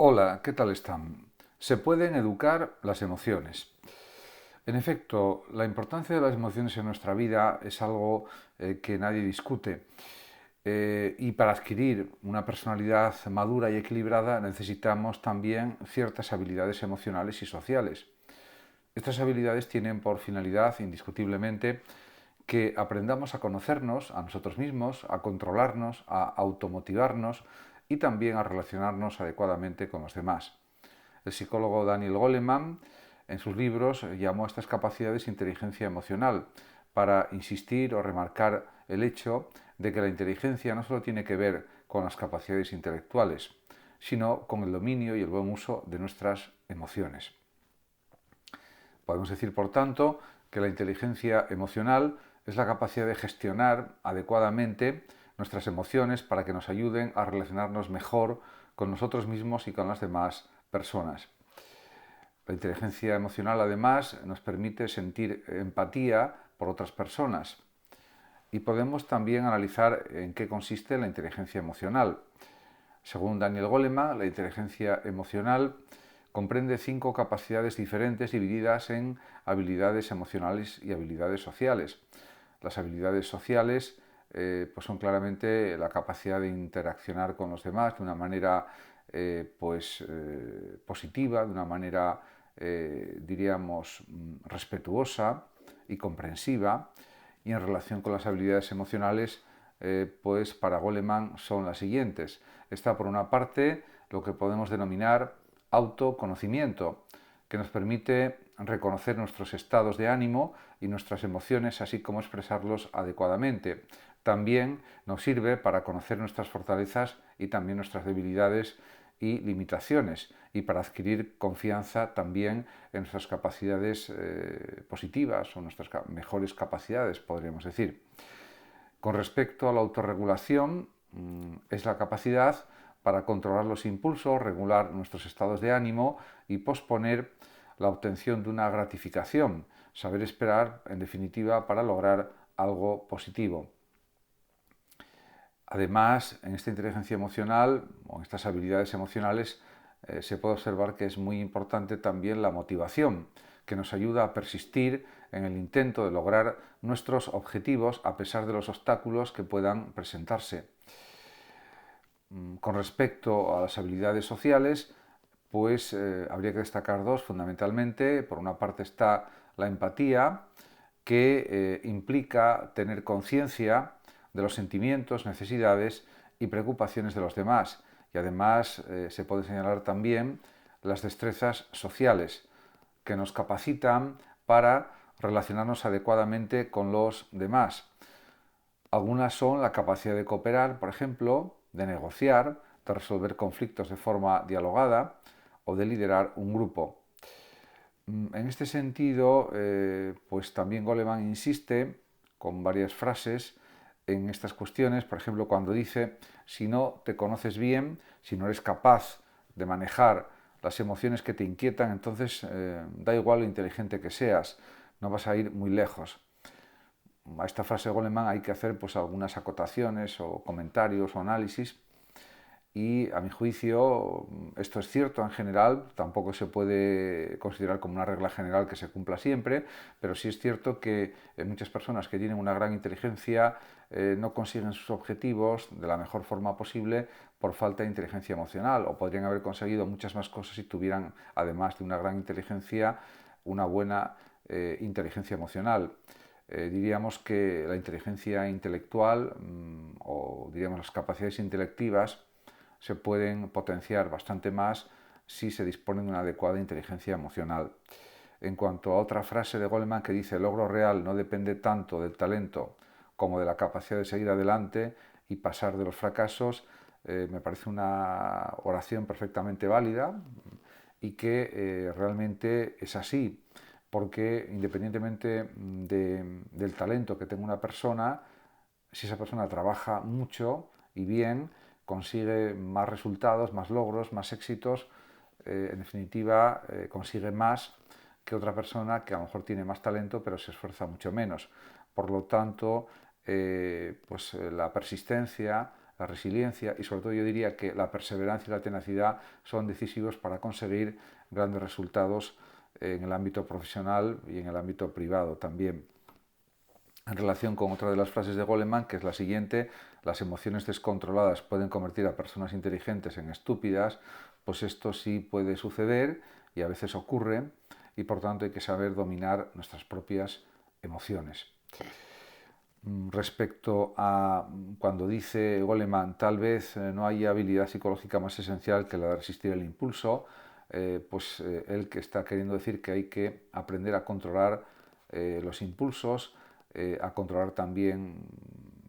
Hola, ¿qué tal están? Se pueden educar las emociones. En efecto, la importancia de las emociones en nuestra vida es algo que nadie discute. Y para adquirir una personalidad madura y equilibrada necesitamos también ciertas habilidades emocionales y sociales. Estas habilidades tienen por finalidad, indiscutiblemente, que aprendamos a conocernos a nosotros mismos, a controlarnos, a automotivarnos y también a relacionarnos adecuadamente con los demás. El psicólogo Daniel Goleman, en sus libros, llamó a estas capacidades inteligencia emocional, para insistir o remarcar el hecho de que la inteligencia no solo tiene que ver con las capacidades intelectuales, sino con el dominio y el buen uso de nuestras emociones. Podemos decir, por tanto, que la inteligencia emocional es la capacidad de gestionar adecuadamente nuestras emociones para que nos ayuden a relacionarnos mejor con nosotros mismos y con las demás personas. La inteligencia emocional, además, nos permite sentir empatía por otras personas y podemos también analizar en qué consiste la inteligencia emocional. Según Daniel Goleman, la inteligencia emocional comprende 5 capacidades diferentes divididas en habilidades emocionales y habilidades sociales. Las habilidades sociales pues son claramente la capacidad de interaccionar con los demás de una manera positiva, de una manera diríamos respetuosa y comprensiva. Y en relación con las habilidades emocionales, pues para Goleman son las siguientes. Está por una parte lo que podemos denominar autoconocimiento, que nos permite reconocer nuestros estados de ánimo y nuestras emociones, así como expresarlos adecuadamente. También nos sirve para conocer nuestras fortalezas y también nuestras debilidades y limitaciones, y para adquirir confianza también en nuestras capacidades positivas o nuestras mejores capacidades, podríamos decir. Con respecto a la autorregulación, es la capacidad para controlar los impulsos, regular nuestros estados de ánimo y posponer la obtención de una gratificación, saber esperar, en definitiva, para lograr algo positivo. Además, en esta inteligencia emocional o en estas habilidades emocionales se puede observar que es muy importante también la motivación, que nos ayuda a persistir en el intento de lograr nuestros objetivos a pesar de los obstáculos que puedan presentarse. Con respecto a las habilidades sociales, pues habría que destacar dos fundamentalmente. Por una parte está la empatía, que implica tener conciencia de los sentimientos, necesidades y preocupaciones de los demás. Y además se puede señalar también las destrezas sociales, que nos capacitan para relacionarnos adecuadamente con los demás. Algunas son la capacidad de cooperar, por ejemplo, de negociar, de resolver conflictos de forma dialogada o de liderar un grupo. En este sentido, pues también Goleman insiste con varias frases en estas cuestiones, por ejemplo, cuando dice: si no te conoces bien, si no eres capaz de manejar las emociones que te inquietan, entonces da igual lo inteligente que seas, no vas a ir muy lejos. A esta frase de Goleman hay que hacer pues algunas acotaciones o comentarios o análisis, y a mi juicio esto es cierto en general, tampoco se puede considerar como una regla general que se cumpla siempre, pero sí es cierto que muchas personas que tienen una gran inteligencia no consiguen sus objetivos de la mejor forma posible por falta de inteligencia emocional, o podrían haber conseguido muchas más cosas si tuvieran, además de una gran inteligencia, una buena inteligencia emocional. Diríamos que la inteligencia intelectual o diríamos las capacidades intelectivas se pueden potenciar bastante más si se dispone de una adecuada inteligencia emocional. En cuanto a otra frase de Goleman que dice: el logro real no depende tanto del talento como de la capacidad de seguir adelante y pasar de los fracasos, me parece una oración perfectamente válida y que realmente es así, porque independientemente del talento que tenga una persona, si esa persona trabaja mucho y bien, consigue más resultados, más logros, más éxitos, en definitiva consigue más que otra persona que a lo mejor tiene más talento pero se esfuerza mucho menos. Por lo tanto, la persistencia, la resiliencia y sobre todo yo diría que la perseverancia y la tenacidad son decisivos para conseguir grandes resultados en el ámbito profesional y en el ámbito privado también. En relación con otra de las frases de Goleman, que es la siguiente: las emociones descontroladas pueden convertir a personas inteligentes en estúpidas, pues esto sí puede suceder y a veces ocurre, y por tanto hay que saber dominar nuestras propias emociones. Respecto a cuando dice Goleman, tal vez no haya habilidad psicológica más esencial que la de resistir el impulso, él que está queriendo decir que hay que aprender a controlar los impulsos, a controlar también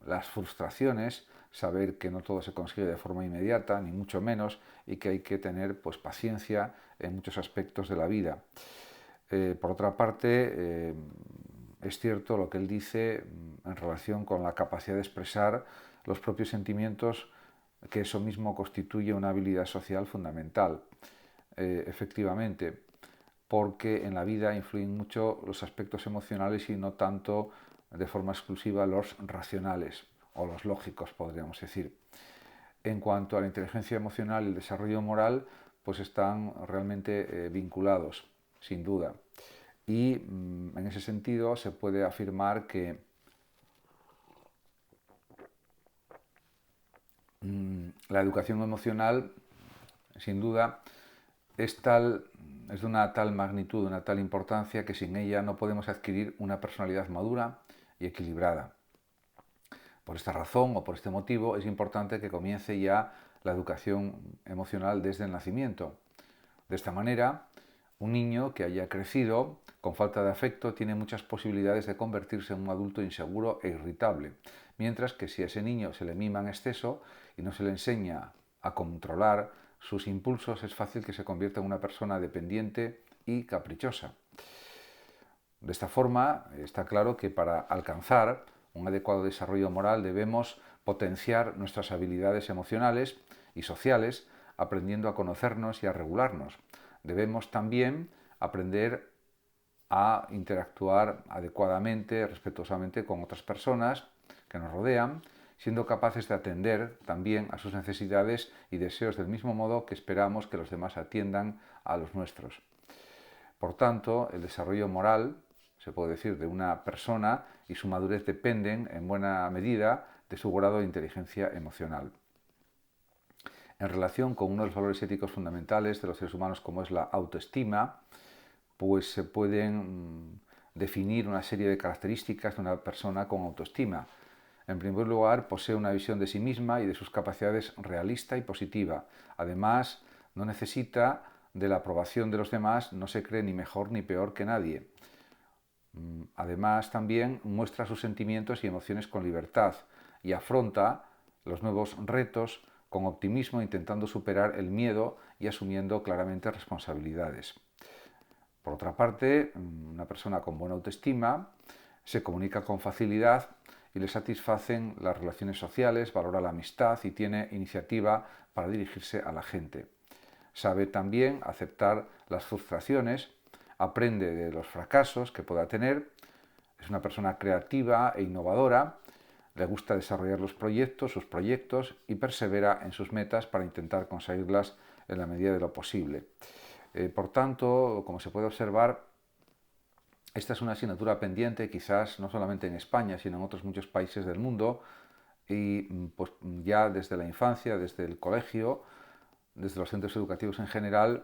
las frustraciones, saber que no todo se consigue de forma inmediata, ni mucho menos, y que hay que tener pues, paciencia en muchos aspectos de la vida. Por otra parte, es cierto lo que él dice en relación con la capacidad de expresar los propios sentimientos, que eso mismo constituye una habilidad social fundamental. Efectivamente, porque en la vida influyen mucho los aspectos emocionales y no tanto de forma exclusiva los racionales o los lógicos, podríamos decir. En cuanto a la inteligencia emocional y el desarrollo moral, pues están realmente vinculados, sin duda. Y en ese sentido se puede afirmar que la educación emocional, sin duda, es de una tal magnitud, una tal importancia, que sin ella no podemos adquirir una personalidad madura y equilibrada. Por esta razón o por este motivo es importante que comience ya la educación emocional desde el nacimiento. De esta manera, un niño que haya crecido con falta de afecto tiene muchas posibilidades de convertirse en un adulto inseguro e irritable, mientras que si a ese niño se le mima en exceso y no se le enseña a controlar sus impulsos, es fácil que se convierta en una persona dependiente y caprichosa. De esta forma, está claro que para alcanzar un adecuado desarrollo moral debemos potenciar nuestras habilidades emocionales y sociales, aprendiendo a conocernos y a regularnos. Debemos también aprender a interactuar adecuadamente, respetuosamente con otras personas que nos rodean, siendo capaces de atender también a sus necesidades y deseos del mismo modo que esperamos que los demás atiendan a los nuestros. Por tanto, el desarrollo moral, se puede decir, de una persona y su madurez dependen en buena medida de su grado de inteligencia emocional. En relación con uno de los valores éticos fundamentales de los seres humanos, como es la autoestima, pues se pueden definir una serie de características de una persona con autoestima. En primer lugar, posee una visión de sí misma y de sus capacidades realista y positiva. Además, no necesita de la aprobación de los demás, no se cree ni mejor ni peor que nadie. Además, también muestra sus sentimientos y emociones con libertad y afronta los nuevos retos con optimismo, intentando superar el miedo y asumiendo claramente responsabilidades. Por otra parte, una persona con buena autoestima se comunica con facilidad y le satisfacen las relaciones sociales, valora la amistad y tiene iniciativa para dirigirse a la gente. Sabe también aceptar las frustraciones, aprende de los fracasos que pueda tener, es una persona creativa e innovadora, le gusta desarrollar sus proyectos y persevera en sus metas para intentar conseguirlas en la medida de lo posible. Por tanto, como se puede observar, esta es una asignatura pendiente, quizás no solamente en España, sino en otros muchos países del mundo, y pues ya desde la infancia, desde el colegio, desde los centros educativos en general,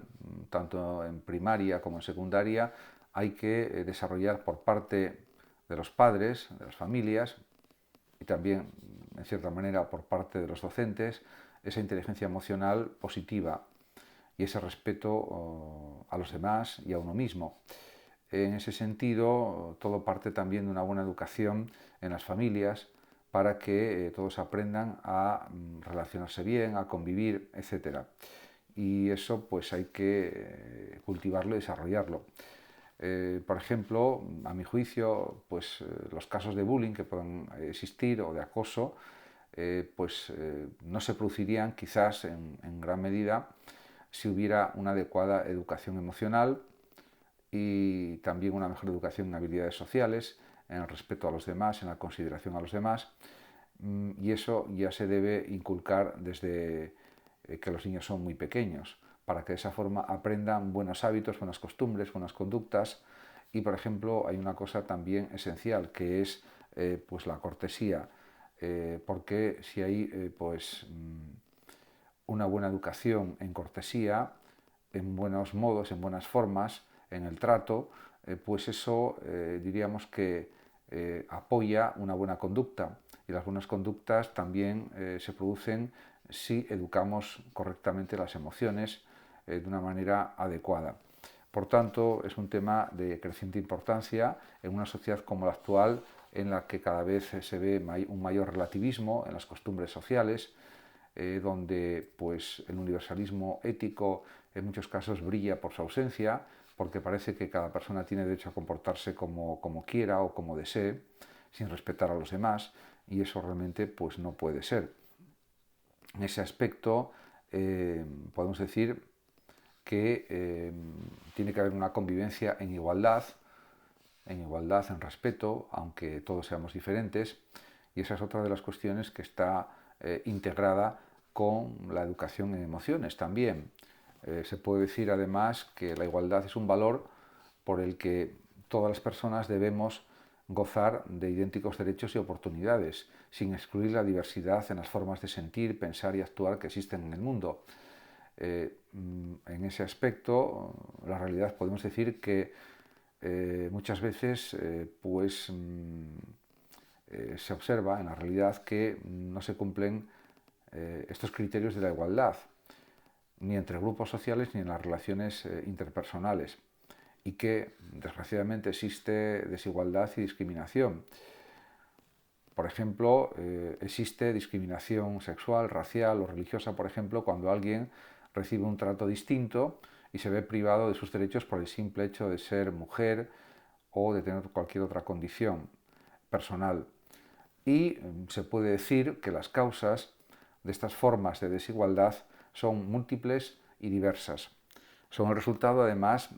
tanto en primaria como en secundaria, hay que desarrollar por parte de los padres, de las familias, y también, en cierta manera, por parte de los docentes, esa inteligencia emocional positiva y ese respeto a los demás y a uno mismo. En ese sentido, todo parte también de una buena educación en las familias para que todos aprendan a relacionarse bien, a convivir, etc. Y eso pues hay que cultivarlo y desarrollarlo. Por ejemplo, a mi juicio, los casos de bullying que puedan existir o de acoso, no se producirían quizás en gran medida si hubiera una adecuada educación emocional y también una mejor educación en habilidades sociales, en el respeto a los demás, en la consideración a los demás. y eso ya se debe inculcar desde que los niños son muy pequeños, para que de esa forma aprendan buenos hábitos, buenas costumbres, buenas conductas. Y, por ejemplo, hay una cosa también esencial, que es pues la cortesía, porque si hay una buena educación en cortesía, en buenos modos, en buenas formas, en el trato, pues eso diríamos que apoya una buena conducta. Y las buenas conductas también se producen si educamos correctamente las emociones de una manera adecuada. Por tanto, es un tema de creciente importancia en una sociedad como la actual, en la que cada vez se ve un mayor relativismo en las costumbres sociales, donde pues, el universalismo ético en muchos casos brilla por su ausencia, porque parece que cada persona tiene derecho a comportarse como quiera o como desee, sin respetar a los demás, y eso realmente pues, no puede ser. En ese aspecto podemos decir que tiene que haber una convivencia en igualdad, en respeto, aunque todos seamos diferentes, y esa es otra de las cuestiones que está integrada con la educación en emociones también. Se puede decir además que la igualdad es un valor por el que todas las personas debemos gozar de idénticos derechos y oportunidades, sin excluir la diversidad en las formas de sentir, pensar y actuar que existen en el mundo. En ese aspecto, la realidad podemos decir que muchas veces se observa en la realidad que no se cumplen estos criterios de la igualdad, ni entre grupos sociales ni en las relaciones interpersonales, y que desgraciadamente existe desigualdad y discriminación. Por ejemplo, existe discriminación sexual, racial o religiosa, por ejemplo, cuando alguien recibe un trato distinto y se ve privado de sus derechos por el simple hecho de ser mujer o de tener cualquier otra condición personal. Y se puede decir que las causas de estas formas de desigualdad son múltiples y diversas. Son el resultado, además,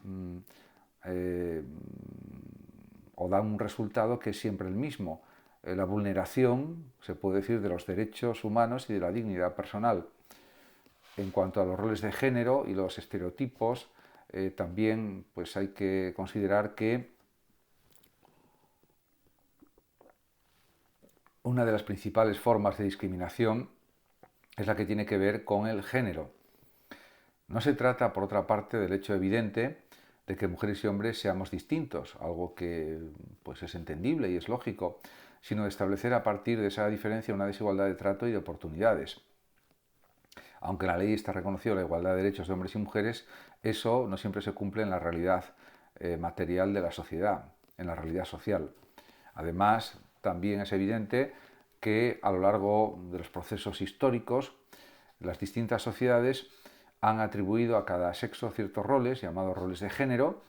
o dan un resultado que es siempre el mismo: la vulneración, se puede decir, de los derechos humanos y de la dignidad personal. En cuanto a los roles de género y los estereotipos, también pues hay que considerar que una de las principales formas de discriminación es la que tiene que ver con el género. No se trata, por otra parte, del hecho evidente de que mujeres y hombres seamos distintos, algo que pues, es entendible y es lógico, sino de establecer a partir de esa diferencia una desigualdad de trato y de oportunidades. Aunque en la ley está reconocido la igualdad de derechos de hombres y mujeres, eso no siempre se cumple en la realidad material de la sociedad, en la realidad social. Además, también es evidente que a lo largo de los procesos históricos, las distintas sociedades han atribuido a cada sexo ciertos roles, llamados roles de género,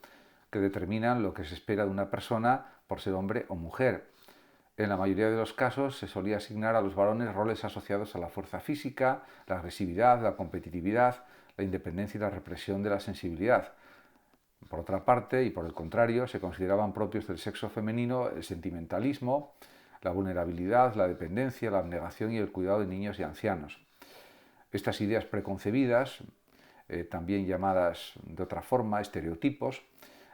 que determinan lo que se espera de una persona por ser hombre o mujer. En la mayoría de los casos se solía asignar a los varones roles asociados a la fuerza física, la agresividad, la competitividad, la independencia y la represión de la sensibilidad. Por otra parte, y por el contrario, se consideraban propios del sexo femenino el sentimentalismo, la vulnerabilidad, la dependencia, la abnegación y el cuidado de niños y ancianos. Estas ideas preconcebidas, también llamadas de otra forma estereotipos,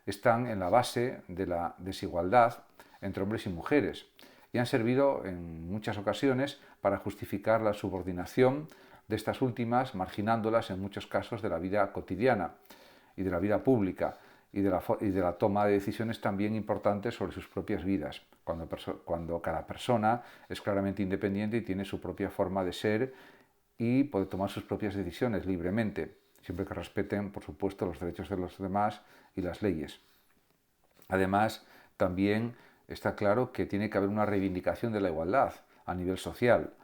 están en la base de la desigualdad entre hombres y mujeres y han servido en muchas ocasiones para justificar la subordinación de estas últimas, marginándolas en muchos casos de la vida cotidiana y de la vida pública y de la toma de decisiones también importantes sobre sus propias vidas, cuando cada persona es claramente independiente y tiene su propia forma de ser y puede tomar sus propias decisiones libremente, siempre que respeten, por supuesto, los derechos de los demás y las leyes. Además, también está claro que tiene que haber una reivindicación de la igualdad a nivel social,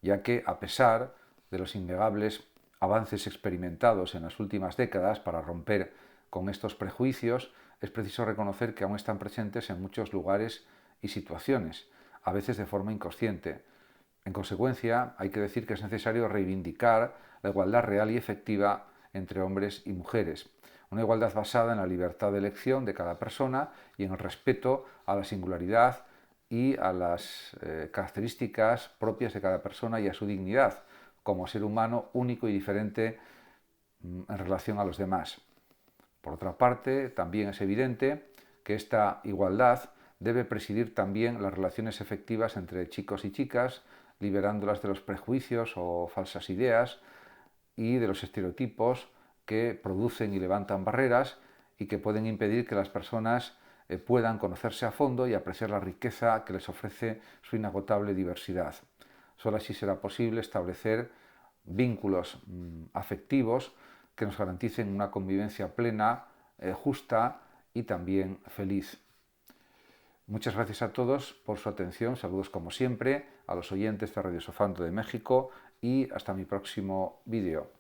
ya que a pesar de los innegables avances experimentados en las últimas décadas para romper con estos prejuicios, es preciso reconocer que aún están presentes en muchos lugares y situaciones, a veces de forma inconsciente. En consecuencia, hay que decir que es necesario reivindicar la igualdad real y efectiva entre hombres y mujeres. Una igualdad basada en la libertad de elección de cada persona y en el respeto a la singularidad y a las características propias de cada persona y a su dignidad como ser humano único y diferente en relación a los demás. Por otra parte, también es evidente que esta igualdad debe presidir también las relaciones efectivas entre chicos y chicas, liberándolas de los prejuicios o falsas ideas y de los estereotipos que producen y levantan barreras y que pueden impedir que las personas puedan conocerse a fondo y apreciar la riqueza que les ofrece su inagotable diversidad. Solo así será posible establecer vínculos afectivos que nos garanticen una convivencia plena, justa y también feliz. Muchas gracias a todos por su atención, saludos como siempre a los oyentes de Radio Sofando de México y hasta mi próximo vídeo.